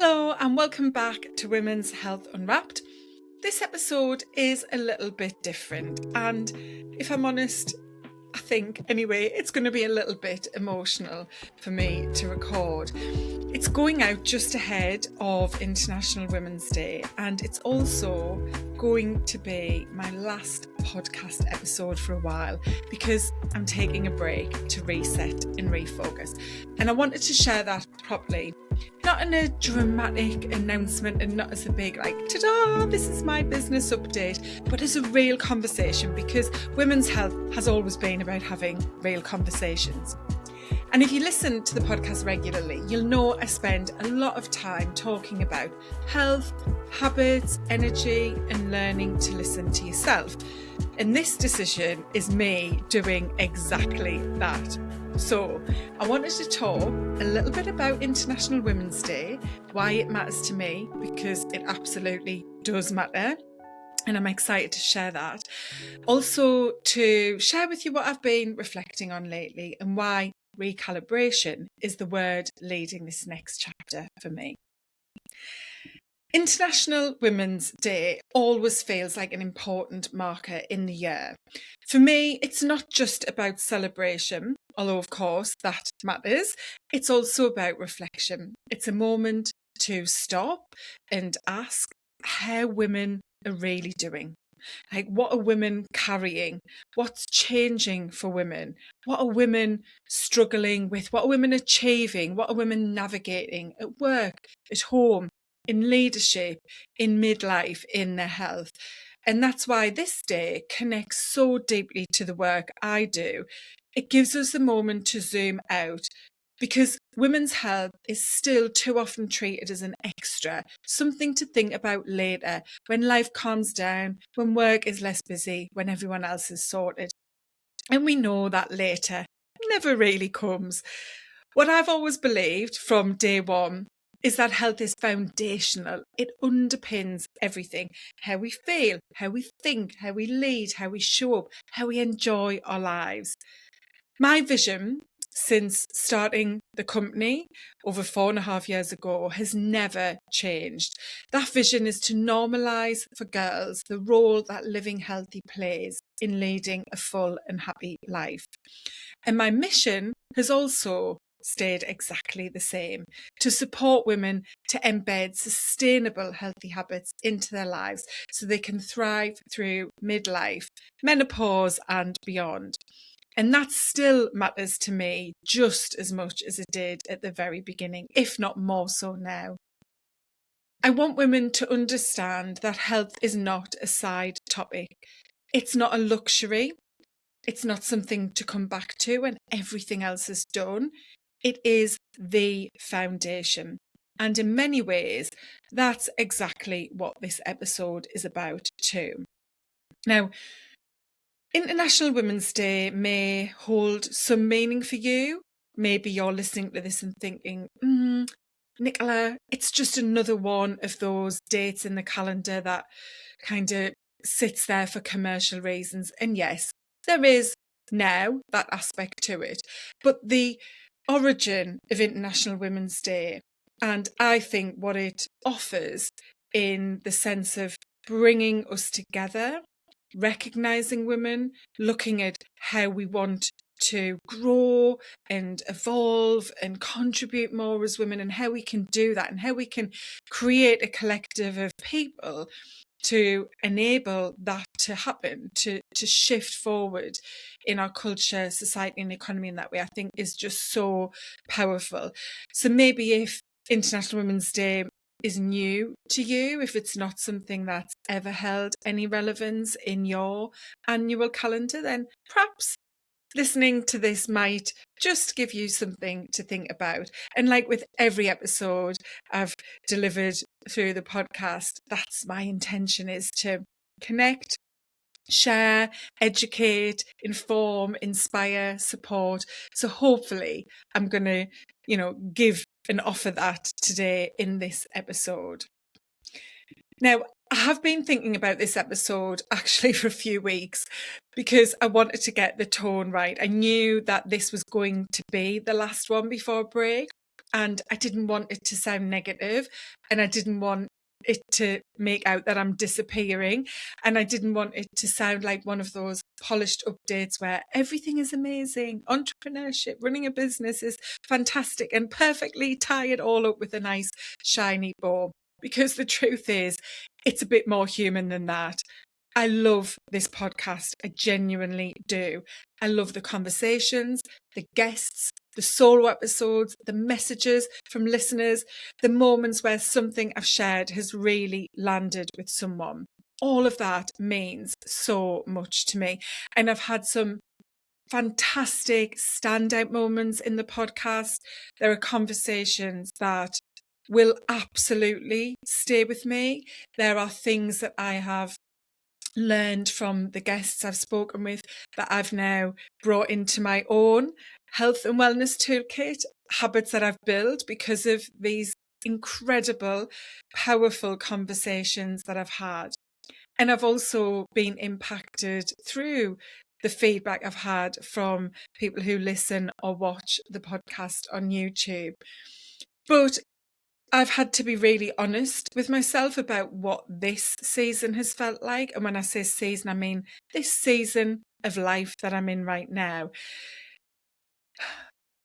Hello and welcome back to Women's Health Unwrapped. This episode is a little bit different, and if I'm honest, I think anyway, it's going to be a little bit emotional for me to record. It's going out just ahead of International Women's Day, and it's also going to be my last podcast episode for a while because I'm taking a break to reset and refocus. And I wanted to share that properly. Not in a dramatic announcement and not as a big ta-da, this is my business update, but as a real conversation, because women's health has always been about having real conversations. And if you listen to the podcast regularly, you'll know I spend a lot of time talking about health, habits, energy, and learning to listen to yourself. And this decision is me doing exactly that. So I wanted to talk a little bit about International Women's Day, why it matters to me, because it absolutely does matter. And I'm excited to share that. Also to share with you what I've been reflecting on lately and why recalibration is the word leading this next chapter for me. International Women's Day always feels like an important marker in the year. For me, it's not just about celebration, although of course that matters. It's also about reflection. It's a moment to stop and ask how women are really doing. Like, what are women carrying? What's changing for women? What are women struggling with? What are women achieving? What are women navigating at work, at home, in leadership, in midlife, in their health? And that's why this day connects so deeply to the work I do. It gives us a moment to zoom out, because women's health is still too often treated as an extra, something to think about later, when life calms down, when work is less busy, when everyone else is sorted. And we know that later never really comes. What I've always believed from day one is that health is foundational. It underpins everything. How we feel, how we think, how we lead, how we show up, how we enjoy our lives. My vision since starting the company over 4.5 years ago has never changed. That vision is to normalise for girls the role that living healthy plays in leading a full and happy life. And my mission has also stayed exactly the same: to support women to embed sustainable healthy habits into their lives so they can thrive through midlife, menopause and beyond. And that still matters to me just as much as it did at the very beginning, if not more so now. I want women to understand that health is not a side topic. It's not a luxury. It's not something to come back to when everything else is done. It is the foundation. And in many ways, that's exactly what this episode is about too. Now, International Women's Day may hold some meaning for you. Maybe you're listening to this and thinking, Nicola, it's just another one of those dates in the calendar that kind of sits there for commercial reasons. And yes, there is now that aspect to it. But the origin of International Women's Day, and I think what it offers in the sense of bringing us together, recognising women, looking at how we want to grow and evolve and contribute more as women, and how we can do that, and how we can create a collective of people to enable that to happen, to shift forward in our culture, society and economy in that way, I think is just so powerful. So maybe if International Women's Day is new to you, if it's not something that's ever held any relevance in your annual calendar, then perhaps listening to this might just give you something to think about. And like with every episode I've delivered through the podcast, that's my intention, is to connect, share, educate, inform, inspire, support. So hopefully I'm going to, give and offer that today in this episode. Now, I have been thinking about this episode actually for a few weeks because I wanted to get the tone right. I knew that this was going to be the last one before break. and I didn't want it to sound negative, and I didn't want it to make out that I'm disappearing, and I didn't want it to sound like one of those polished updates where everything is amazing, entrepreneurship, running a business is fantastic, and perfectly tie it all up with a nice shiny bow. Because the truth is, it's a bit more human than that. I love this podcast. I genuinely do. I love the conversations, the guests, the solo episodes, the messages from listeners, the moments where something I've shared has really landed with someone. All of that means so much to me. And I've had some fantastic standout moments in the podcast. There are conversations that will absolutely stay with me. There are things that I have learned from the guests I've spoken with that I've now brought into my own health and wellness toolkit, habits that I've built because of these incredible, powerful conversations that I've had. And I've also been impacted through the feedback I've had from people who listen or watch the podcast on YouTube. But I've had to be really honest with myself about what this season has felt like. And when I say season, I mean this season of life that I'm in right now.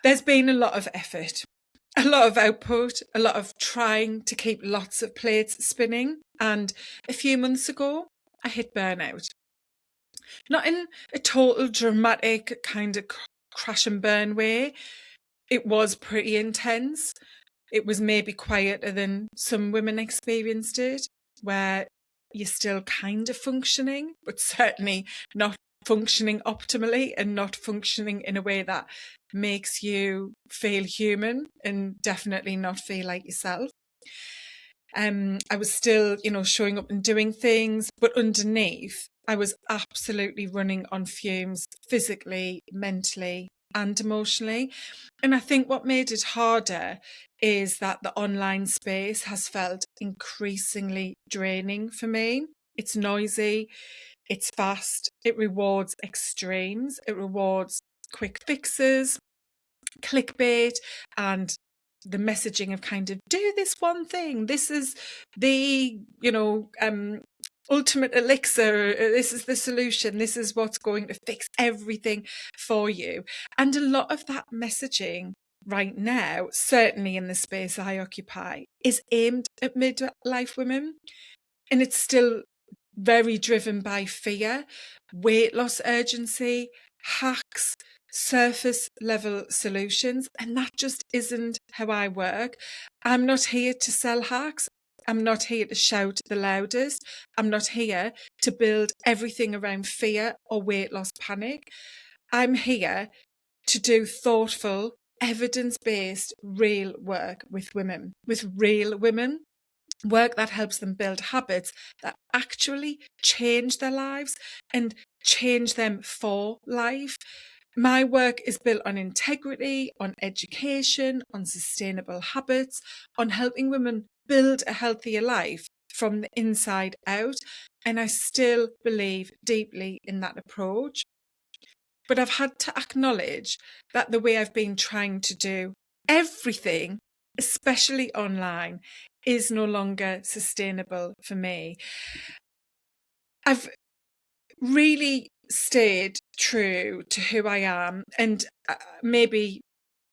There's been a lot of effort, a lot of output, a lot of trying to keep lots of plates spinning. And a few months ago, I hit burnout. Not in a total dramatic kind of crash and burn way. It was pretty intense. It was maybe quieter than some women experienced it, where you're still kind of functioning, but certainly not functioning optimally and not functioning in a way that makes you feel human and definitely not feel like yourself. I was still, showing up and doing things, but underneath, I was absolutely running on fumes physically, mentally, and emotionally. And I think what made it harder is that the online space has felt increasingly draining for me. It's noisy, it's fast, it rewards extremes, it rewards quick fixes, clickbait, and the messaging of kind of do this one thing. This is the, ultimate elixir. This is the solution. This is what's going to fix everything for you. And a lot of that messaging right now, certainly in the space I occupy, is aimed at midlife women. And it's still very driven by fear, weight loss urgency, hacks, surface level solutions. And that just isn't how I work. I'm not here to sell hacks. I'm not here to shout the loudest. I'm not here to build everything around fear or weight loss panic. I'm here to do thoughtful, evidence-based, real work with women, work that helps them build habits that actually change their lives and change them for life. My work is built on integrity, on education, on sustainable habits, on helping women build a healthier life from the inside out. And I still believe deeply in that approach. But I've had to acknowledge that the way I've been trying to do everything, especially online, is no longer sustainable for me. I've really stayed true to who I am, and maybe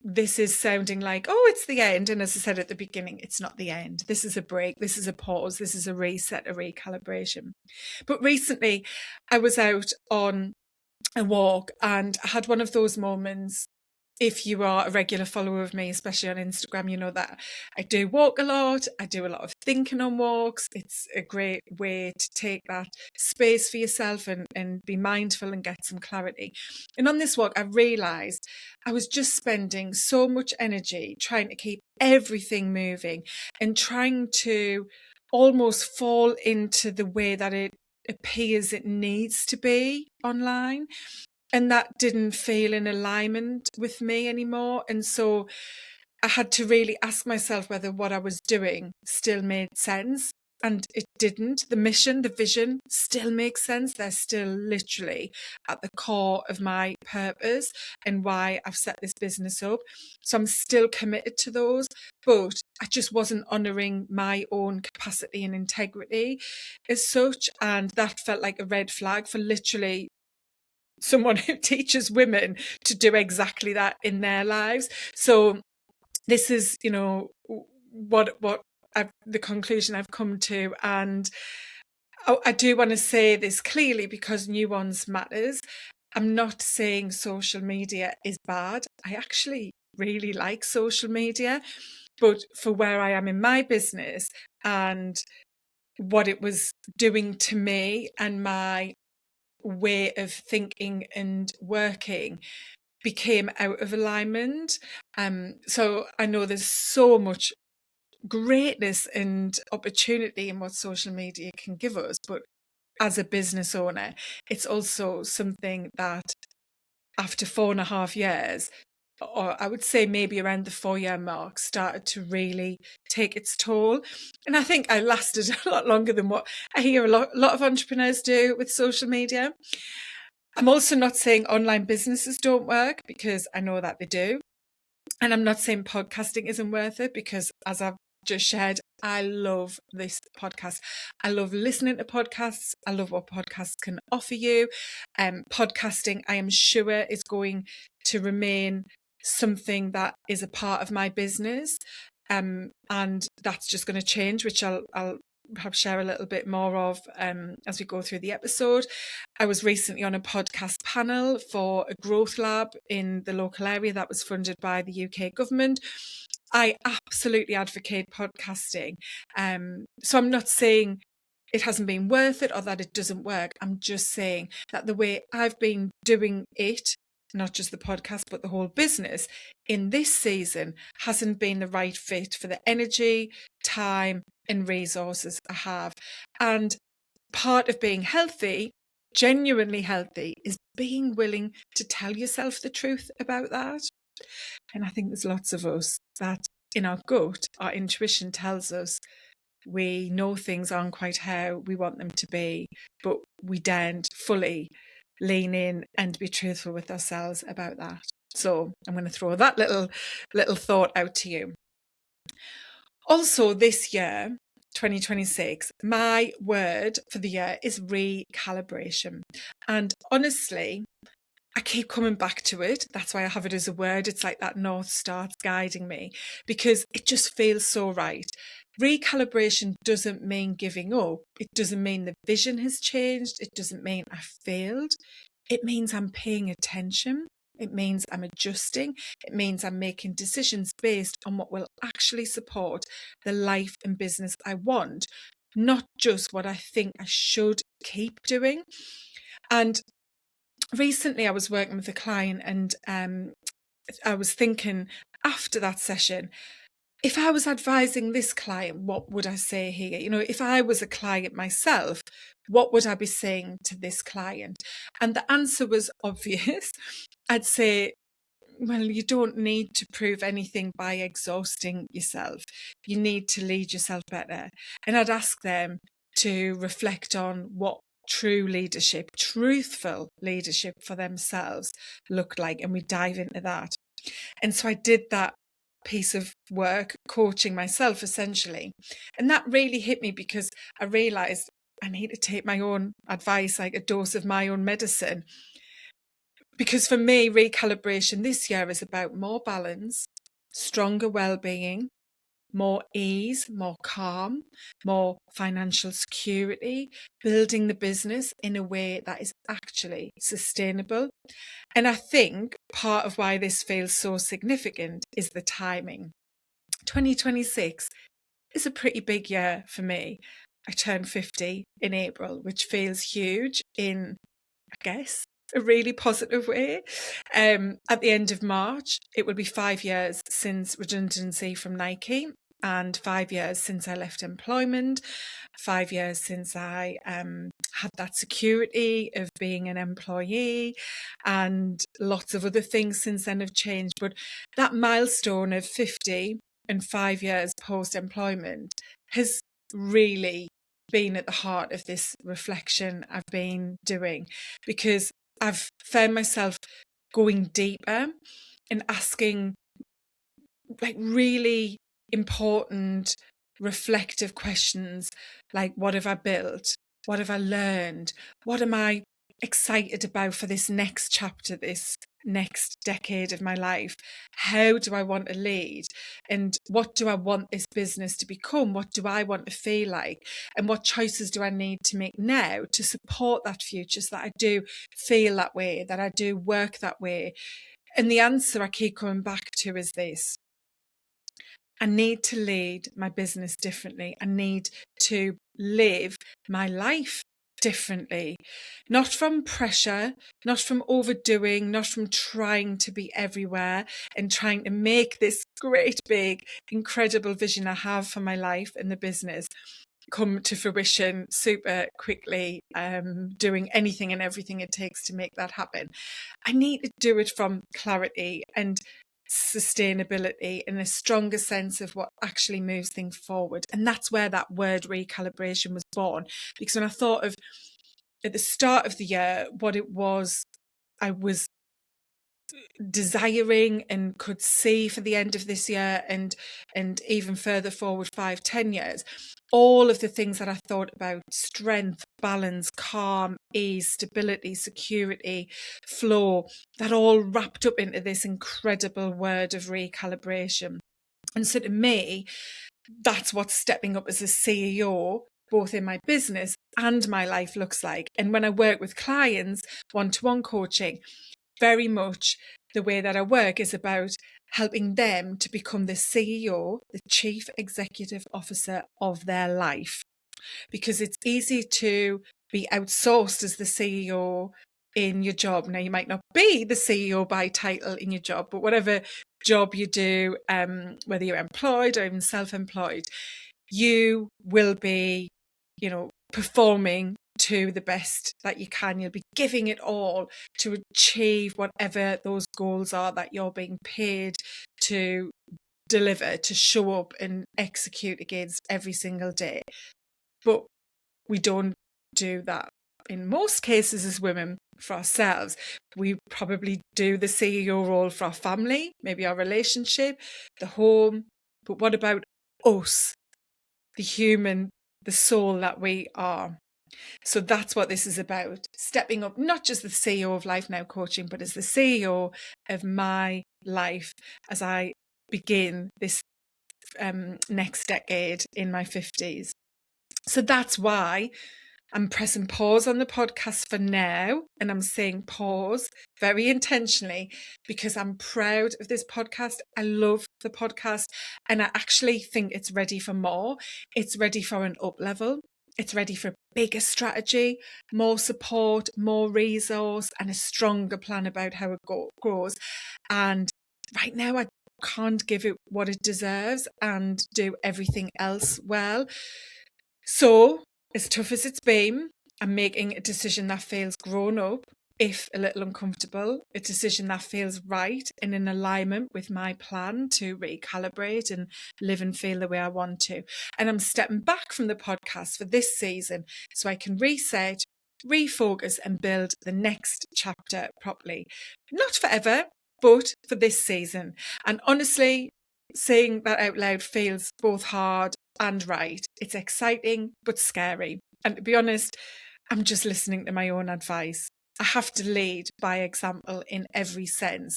this is sounding like, oh, it's the end. And as I said at the beginning, it's not the end. This is a break. This is a pause. This is a reset, a recalibration. But recently I was out on a walk and I had one of those moments. If you are a regular follower of me, especially on Instagram, you know that I do walk a lot. I do a lot of thinking on walks. It's a great way to take that space for yourself and be mindful and get some clarity. And on this walk, I realised I was just spending so much energy trying to keep everything moving and trying to almost fall into the way that it appears it needs to be online. And that didn't feel in alignment with me anymore. And so I had to really ask myself whether what I was doing still made sense. and it didn't. The mission, the vision still makes sense. They're still literally at the core of my purpose and why I've set this business up. So I'm still committed to those, but I just wasn't honouring my own capacity and integrity as such. And that felt like a red flag for literally someone who teaches women to do exactly that in their lives. So this is, what the conclusion I've come to. And I do want to say this clearly because nuance matters. I'm not saying social media is bad. I actually really like social media, but for where I am in my business and what it was doing to me and my way of thinking and working became out of alignment. So I know there's so much greatness and opportunity in what social media can give us, but as a business owner, it's also something that after 4.5 years, or I would say maybe around the 4-year mark, started to really take its toll. And I think I lasted a lot longer than what I hear a lot of entrepreneurs do with social media. I'm also not saying online businesses don't work, because I know that they do. And I'm not saying podcasting isn't worth it, because as I've just shared, I love this podcast. I love listening to podcasts. I love what podcasts can offer you. Podcasting, I am sure, is going to remain something that is a part of my business. And that's just going to change, which I'll perhaps share a little bit more of as we go through the episode. I was recently on a podcast panel for a growth lab in the local area that was funded by the UK government. I absolutely advocate podcasting. So I'm not saying it hasn't been worth it or that it doesn't work. I'm just saying that the way I've been doing it, not just the podcast, but the whole business in this season, hasn't been the right fit for the energy, time, and resources I have. And part of being healthy, genuinely healthy, is being willing to tell yourself the truth about that. And I think there's lots of us that in our gut, our intuition tells us we know things aren't quite how we want them to be, but we daren't fully lean in and be truthful with ourselves about that. So I'm going to throw that little thought out to you. Also, this year, 2026, my word for the year is recalibration. And honestly, I keep coming back to it. That's why I have it as a word. It's like that North Star guiding me, because it just feels so right. Recalibration doesn't mean giving up. It doesn't mean the vision has changed. It doesn't mean I failed. It means I'm paying attention. It means I'm adjusting. It means I'm making decisions based on what will actually support the life and business I want, not just what I think I should keep doing. And recently I was working with a client, and I was thinking after that session, if I was advising this client, what would I say here? If I was a client myself, what would I be saying to this client? And the answer was obvious. I'd say, well, you don't need to prove anything by exhausting yourself. You need to lead yourself better. And I'd ask them to reflect on what true leadership, truthful leadership for themselves looked like. And we dive into that. And so I did that piece of work, coaching myself essentially. And that really hit me, because I realized I need to take my own advice, like a dose of my own medicine. Because for me, recalibration this year is about more balance, stronger well-being, more ease, more calm, more financial security, building the business in a way that is actually sustainable. And I think part of why this feels so significant is the timing. 2026 is a pretty big year for me. I turned 50 in April, which feels huge in, I guess, a really positive way. At the end of March, it will be 5 years since redundancy from Nike, and 5 years since I left employment, 5 years since I had that security of being an employee, and lots of other things since then have changed. But that milestone of 50 and 5 years post-employment has really been at the heart of this reflection I've been doing, because I've found myself going deeper and asking like really important reflective questions, like what have I built, what have I learned, what am I excited about for this next chapter, this next decade of my life, how do I want to lead, and what do I want this business to become, what do I want to feel like, and what choices do I need to make now to support that future so that I do feel that way, that I do work that way. And the answer I keep coming back to is this: I need to lead my business differently. I need to live my life differently, not from pressure, not from overdoing, not from trying to be everywhere and trying to make this great, big, incredible vision I have for my life and the business come to fruition super quickly, doing anything and everything it takes to make that happen. I need to do it from clarity and sustainability and a stronger sense of what actually moves things forward. And that's where that word recalibration was born. Because when I thought of at the start of the year what it was I was desiring and could see for the end of this year and even further forward 5-10 years, all of the things that I thought about: strength, balance, calm, ease, stability, security, flow, that all wrapped up into this incredible word of recalibration. And so to me, that's what stepping up as a CEO both in my business and my life looks like. And when I work with clients, one-to-one coaching, very much the way that I work is about helping them to become the CEO, the Chief Executive Officer of their life. Because it's easy to be outsourced as the CEO in your job. Now, you might not be the CEO by title in your job, but whatever job you do, whether you're employed or even self-employed, you will be, performing to the best that you can. You'll be giving it all to achieve whatever those goals are that you're being paid to deliver, to show up and execute against every single day. But we don't do that in most cases as women for ourselves. We probably do the CEO role for our family, maybe our relationship, the home. But what about us, the human, the soul that we are? So that's what this is about. Stepping up, not just the CEO of Life Now Coaching, but as the CEO of my life as I begin this next decade in my 50s. So that's why I'm pressing pause on the podcast for now. And I'm saying pause very intentionally because I'm proud of this podcast. I love the podcast and I actually think it's ready for more. It's ready for an up level. It's ready for a bigger strategy, more support, more resource, and a stronger plan about how it grows. And right now, I can't give it what it deserves and do everything else well. So, as tough as it's been, I'm making a decision that feels grown up, if a little uncomfortable, a decision that feels right and in alignment with my plan to recalibrate and live and feel the way I want to. And I'm stepping back from the podcast for this season so I can reset, refocus and build the next chapter properly. Not forever, but for this season. And honestly, saying that out loud feels both hard and right. It's exciting but scary. And to be honest, I'm just listening to my own advice. I have to lead by example in every sense.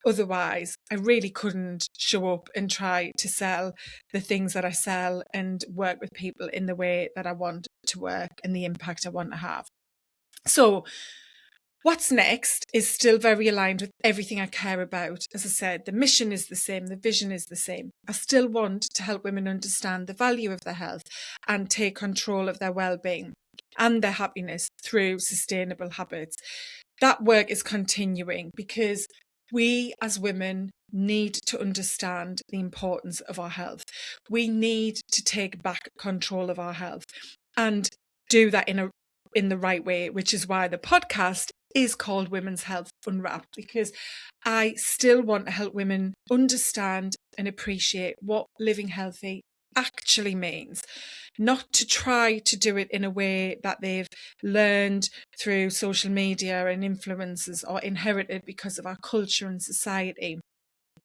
Otherwise, I really couldn't show up and try to sell the things that I sell and work with people in the way that I want to work and the impact I want to have. So, what's next is still very aligned with everything I care about. As I said, the mission is the same, the vision is the same. I still want to help women understand the value of their health and take control of their well-being and their happiness through sustainable habits. That work is continuing because we as women need to understand the importance of our health. We need to take back control of our health and do that in the right way, which is why the podcast is called Women's Health Unwrapped, because I still want to help women understand and appreciate what living healthy actually means. not to try to do it in a way that they've learned through social media and influences or inherited because of our culture and society.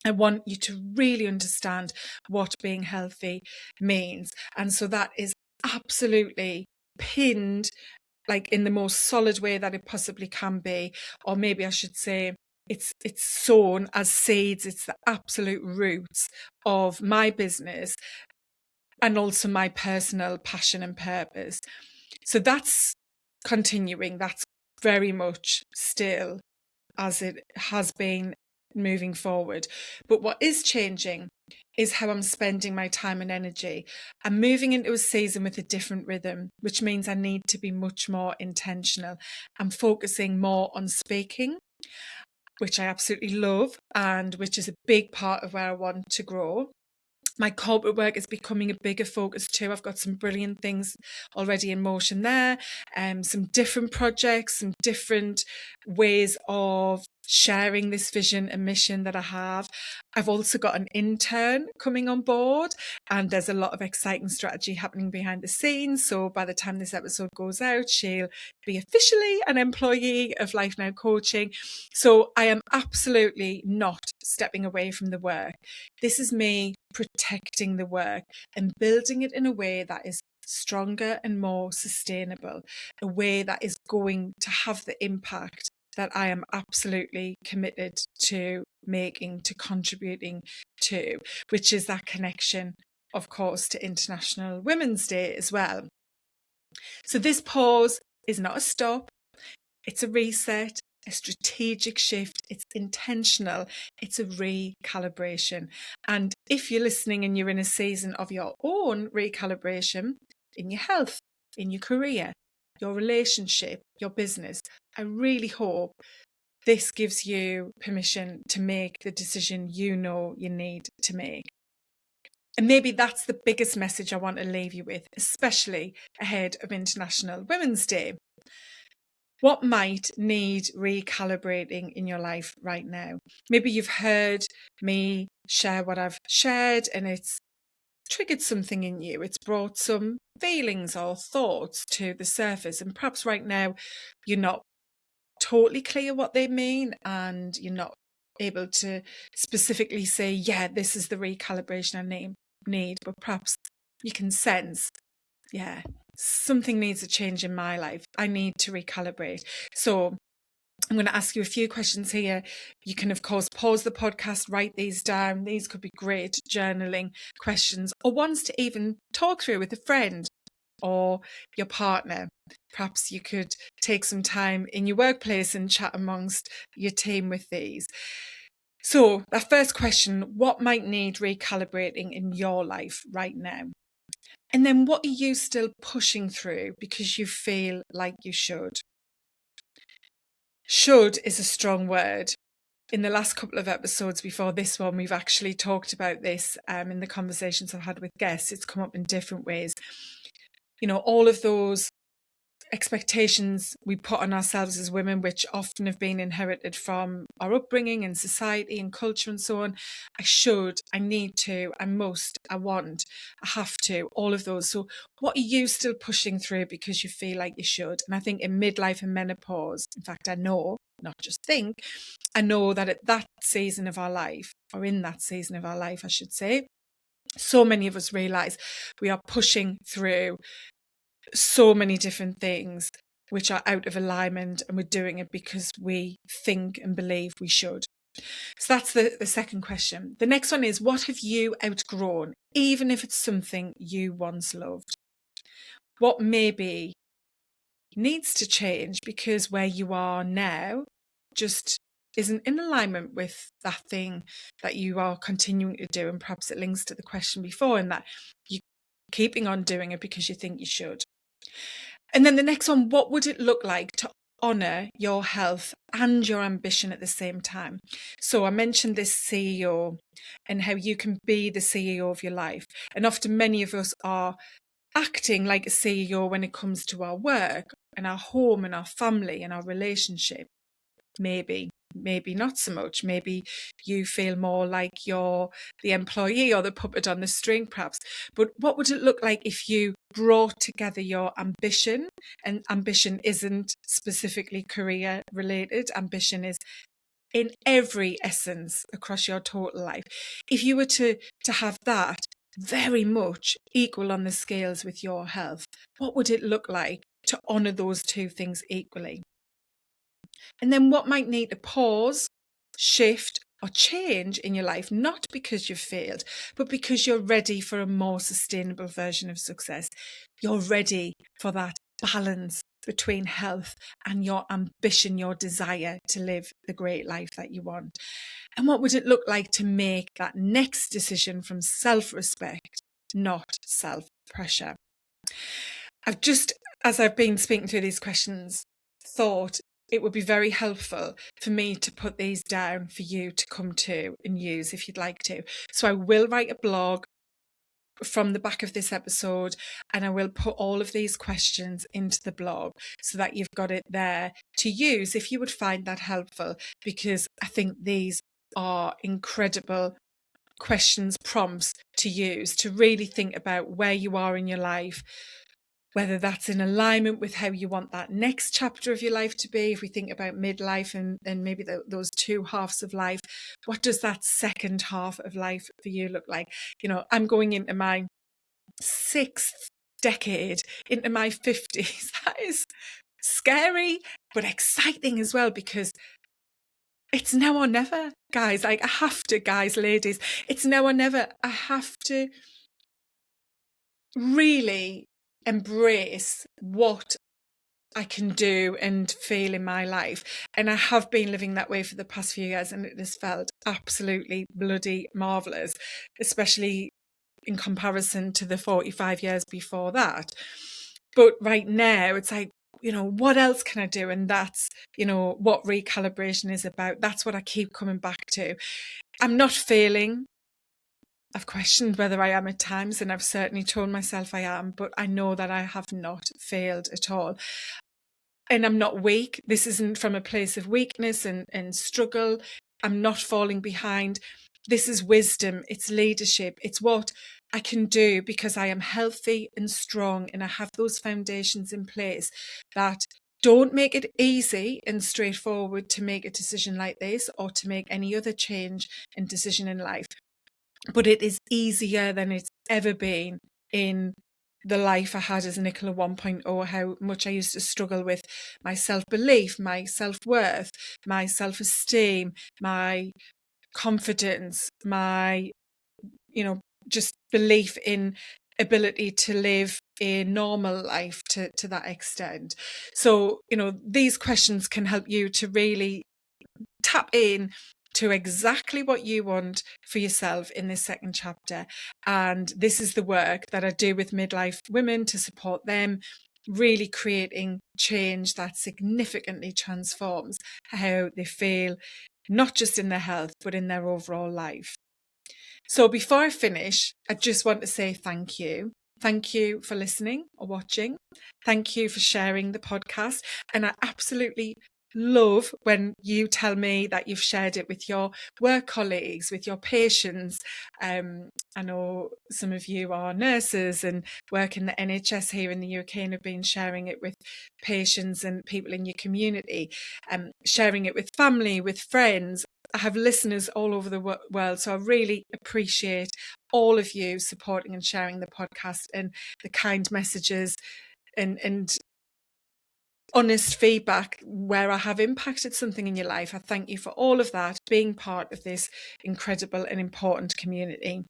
I want you to really understand what being healthy means. And so that is absolutely pinned, like in the most solid way that it possibly can be, or maybe I should say it's sown as seeds. It's the absolute roots of my business and also my personal passion and purpose. So that's continuing. That's very much still as it has been moving forward. But what is changing is how I'm spending my time and energy. I'm moving into a season with a different rhythm, which means I need to be much more intentional. I'm focusing more on speaking, which I absolutely love and which is a big part of where I want to grow. My corporate work is becoming a bigger focus too. I've got some brilliant things already in motion there, some different projects, some different ways of sharing this vision and mission that I have. I've also got an intern coming on board, and there's a lot of exciting strategy happening behind the scenes. So by the time this episode goes out, she'll be officially an employee of Life Now Coaching. So I am absolutely not stepping away from the work. This is me protecting the work and building it in a way that is stronger and more sustainable, a way that is going to have the impact that I am absolutely committed to making, to contributing to, which is that connection, of course, to International Women's Day as well. So this pause is not a stop, it's a reset, a strategic shift. It's intentional. It's a recalibration. And if you're listening and you're in a season of your own recalibration in your health, in your career, your relationship, your business, I really hope this gives you permission to make the decision you know you need to make. And maybe that's the biggest message I want to leave you with, especially ahead of International Women's Day. What might need recalibrating in your life right now? Maybe you've heard me share what I've shared and it's triggered something in you. It's brought some feelings or thoughts to the surface. And perhaps right now you're not totally clear what they mean and you're not able to specifically say, yeah, this is the recalibration I need. But perhaps you can sense, yeah, something needs a change in my life. I need to recalibrate. So I'm going to ask you a few questions here. You can, of course, pause the podcast, write these down. These could be great journaling questions or ones to even talk through with a friend or your partner. Perhaps you could take some time in your workplace and chat amongst your team with these. So that first question, what might need recalibrating in your life right now? And then what are you still pushing through because you feel like you should? Should is a strong word. In the last couple of episodes before this one, we've actually talked about this in the conversations I've had with guests. It's come up in different ways. You know, all of those expectations we put on ourselves as women, which often have been inherited from our upbringing and society and culture and so on. I should, I need to, I must, I want, I have to, all of those. So what are you still pushing through because you feel like you should? And I think in midlife and menopause, in fact, I know, not just think, I know that at that season of our life, or in that season of our life, I should say, so many of us realize we are pushing through so many different things which are out of alignment and we're doing it because we think and believe we should. So that's the second question. The next one is, what have you outgrown, even if it's something you once loved? What maybe needs to change because where you are now just isn't in alignment with that thing that you are continuing to do, and perhaps it links to the question before in that you're keeping on doing it because you think you should. And then the next one, what would it look like to honour your health and your ambition at the same time? So I mentioned this CEO and how you can be the CEO of your life. And often many of us are acting like a CEO when it comes to our work and our home and our family and our relationship. Maybe maybe not so much. Maybe you feel more like you're the employee or the puppet on the string, perhaps. But what would it look like if you brought together your ambition? And ambition isn't specifically career related. Ambition is in every essence across your total life. If you were to have that very much equal on the scales with your health, what would it look like to honour those two things equally? And then what might need to pause, shift, or change in your life, not because you've failed, but because you're ready for a more sustainable version of success. You're ready for that balance between health and your ambition, your desire to live the great life that you want. And what would it look like to make that next decision from self-respect, not self-pressure? I've just, as I've been speaking through these questions, thought it would be very helpful for me to put these down for you to come to and use if you'd like to. So I will write a blog from the back of this episode, and I will put all of these questions into the blog so that you've got it there to use if you would find that helpful, because I think these are incredible questions, prompts to use to really think about where you are in your life, whether that's in alignment with how you want that next chapter of your life to be. If we think about midlife and maybe those two halves of life, what does that second half of life for you look like? You know, I'm going into my 6th decade, into my 50s. That is scary, but exciting as well, because it's now or never, guys. Like, I have to, guys, ladies, it's now or never. I have to really embrace what I can do and feel in my life. And I have been living that way for the past few years, and it has felt absolutely bloody marvellous, especially in comparison to the 45 years before that. But right now, it's like, you know, what else can I do? And that's, you know, what recalibration is about. That's what I keep coming back to. I'm not failing. I've questioned whether I am at times, and I've certainly told myself I am, but I know that I have not failed at all. And I'm not weak. This isn't from a place of weakness and struggle. I'm not falling behind. This is wisdom. It's leadership. It's what I can do because I am healthy and strong, and I have those foundations in place that don't make it easy and straightforward to make a decision like this or to make any other change and decision in life. But it is easier than it's ever been in the life I had as Nicola 1.0, how much I used to struggle with my self-belief, my self-worth, my self-esteem, my confidence, my, you know, just belief in ability to live a normal life to that extent. So, you know, these questions can help you to really tap in to exactly what you want for yourself in this second chapter. And this is the work that I do with midlife women to support them, really creating change that significantly transforms how they feel, not just in their health, but in their overall life. So before I finish, I just want to say thank you. Thank you for listening or watching. Thank you for sharing the podcast. And I absolutely love when you tell me that you've shared it with your work colleagues, with your patients. I know some of you are nurses and work in the NHS here in the UK and have been sharing it with patients and people in your community, sharing it with family, with friends. I have listeners all over the world, so I really appreciate all of you supporting and sharing the podcast and the kind messages and honest feedback where I have impacted something in your life. I thank you for all of that, being part of this incredible and important community.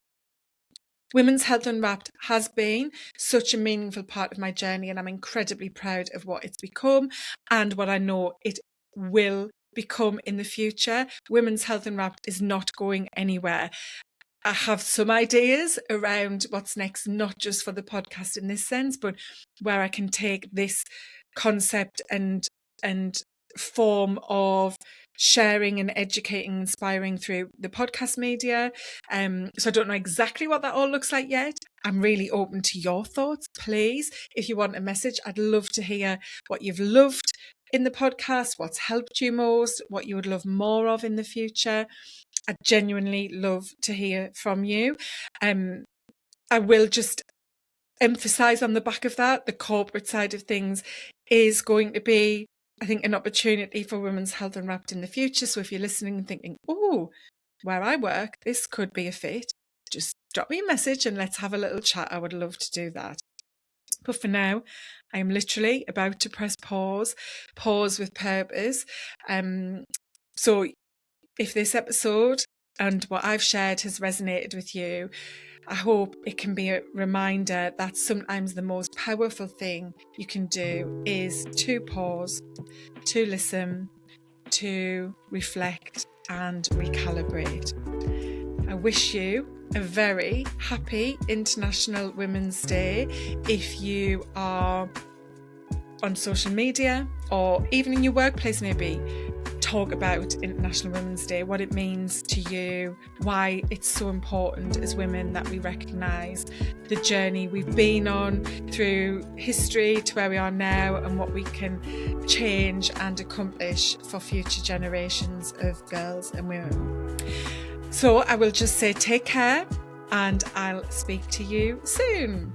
Women's Health Unwrapped has been such a meaningful part of my journey, and I'm incredibly proud of what it's become and what I know it will become in the future. Women's Health Unwrapped is not going anywhere. I have some ideas around what's next, not just for the podcast in this sense, but where I can take this concept and form of sharing and educating, inspiring through the podcast media. So I don't know exactly what that all looks like yet. I'm really open to your thoughts. Please, if you want a message, I'd love to hear what you've loved in the podcast, what's helped you most, what you would love more of in the future. I'd genuinely love to hear from you. I will just emphasize on the back of that, the corporate side of things is going to be, I think, an opportunity for women's health unwrapped in the future. So if you're listening and thinking, oh, where I work, this could be a fit, just drop me a message and let's have a little chat. I would love to do that. But for now, I am literally about to press pause with purpose. So if this episode and what I've shared has resonated with you, I hope it can be a reminder that sometimes the most powerful thing you can do is to pause, to listen, to reflect and recalibrate. I wish you a very happy International Women's Day. If you are on social media or even in your workplace, maybe talk about International Women's Day, what it means to you, why it's so important as women that we recognise the journey we've been on through history to where we are now and what we can change and accomplish for future generations of girls and women. So I will just say take care and I'll speak to you soon.